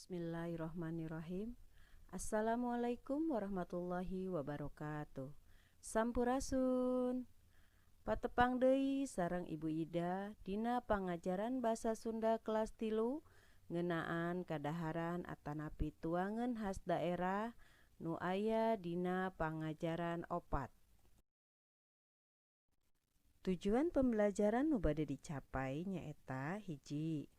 Bismillahirrahmanirrahim. Assalamualaikum warahmatullahi wabarakatuh. Sampurasun. Patepang deui sareng Ibu Ida dina pangajaran basa Sunda kelas 3 ngeunaan kadaharan atanapi tuangan khas daerah nu aya dina pangajaran 4. Tujuan pembelajaran nu bade dicapai nyaeta hiji.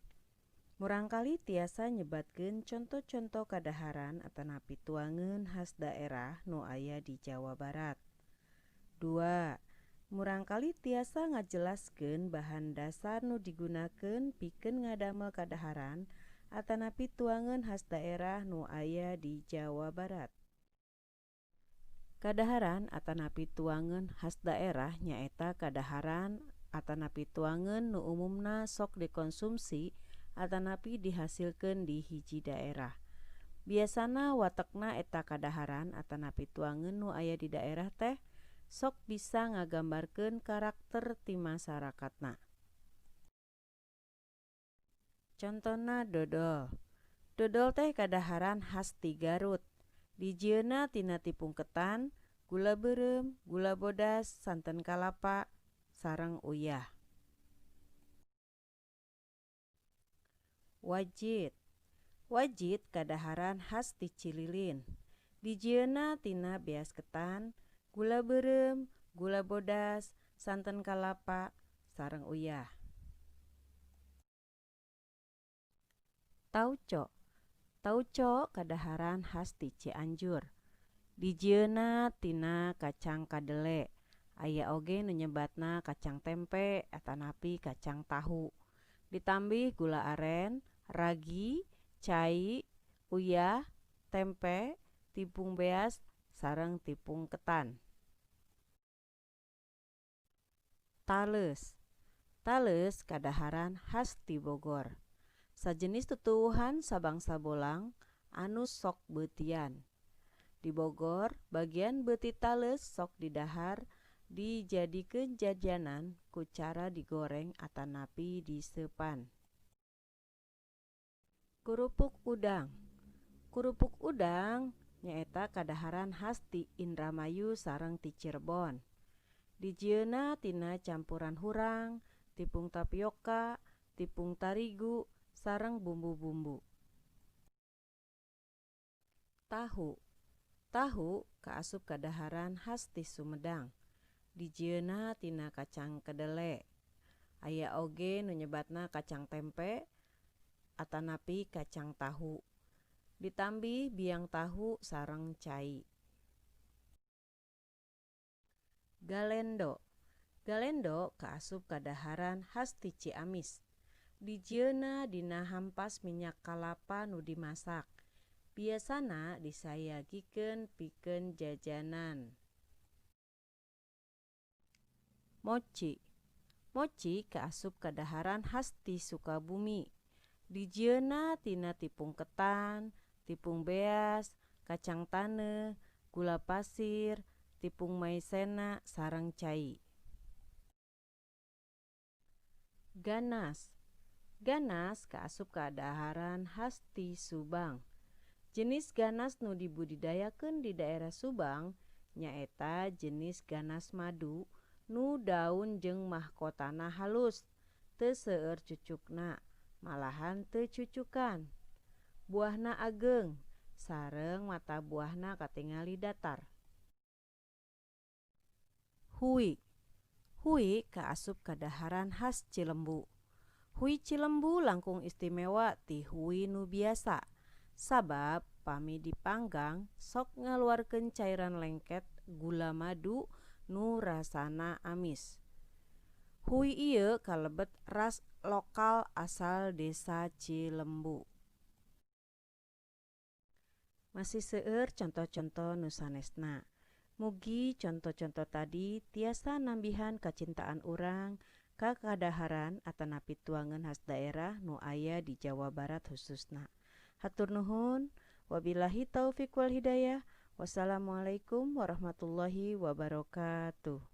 Murangkali tiasa nyebatkeun contoh-contoh kadaharan atanapi tuangan khas daerah nu aya di Jawa Barat. 2. Murangkali tiasa ngajelaskeun bahan dasar nu digunakeun pikeun ngadamel kadaharan atanapi tuangan khas daerah nu aya di Jawa Barat. Kadaharan atanapi tuangan khas daerah nyaeta kadaharan atanapi tuangan nu umumna sok dikonsumsi atanapi dihasilkeun di hiji daerah. Biasana watekna eta kadaharan atanapi tuangan nu aya di daerah teh sok bisa ngagambarkeun karakter ti masyarakatna. Contona dodol. Dodol teh kadaharan khas ti Garut. Dijieunna tina tepung ketan, gula beureum, gula bodas, santen kalapa, sareng uyah. Wajit. Wajit kadaharan khas ti Cililin. Dijieunna tina beas ketan, gula beureum, gula bodas, santen kalapa, sareng uyah. Tauco. Tauco kadaharan khas ti Cianjur. Dijieunna tina kacang kadele. Aya oge nu nyebatna kacang tempe atanapi kacang tahu. Ditambih gula aren, ragi, cai, uyah, tempe, tepung beas, sareng tepung ketan. Tales. Tales kadaharan khas ti Bogor. Sajenis tutuwuhan sabangsa bolang anu sok beutian. Di Bogor, bagian beuti tales sok didahar dijadikeun jajanan ku cara digoreng atanapi diseupan. Kurupuk udang. Kurupuk udang nyaeta kadaharan khas ti Indramayu sareng ti Cirebon. Dijieunna tina campuran hurang, tepung tapioka, tepung tarigu, sareng bumbu-bumbu. Tahu. Tahu kaasup kadaharan khas ti Sumedang. Dijieunna tina kacang kedele. Aya oge nu nyebatna kacang tempe atanapi kacang tahu. Ditambih biang tahu sareng cai. Galendo. Galendo kaasup kadaharan khas ti Ciamis. Dijieunna dina hampas minyak kalapa nu dimasak. Biasana disayagikeun pikeun jajanan. Moci. Moci kaasup kadaharan khas ti Sukabumi. Dijieunna tina tepung ketan, tepung beas, kacang taneuh, gula pasir, tepung maizena, sareng cai. Ganas. Ganas kaasup kadaharan khas ti Subang. Jenis ganas nu dibudidayakeun di daerah Subang nyaeta jenis ganas madu nu daun jeung mahkotana halus, teu seueur cucukna, malahan teu cucukan. Buahna ageung sareng mata buahna katingali datar. Hui. Hui kaasup kadaharan khas Cilembu. Hui Cilembu langkung istimewa ti hui nu biasa. Sabab pami dipanggang sok ngaluarkeun cairan lengket gula madu nu rasana amis. Hui ieu kalebet ras lokal asal desa Cilembu. Masih seueur contoh-contoh nu sanesna. Mugi contoh-contoh tadi tiasa nambihan kacintaan urang ka kadaharan atanapi tuangan khas daerah nu aya di Jawa Barat khususna. Hatur nuhun. Wabillahi taufiq wal hidayah. Wassalamualaikum warahmatullahi wabarakatuh.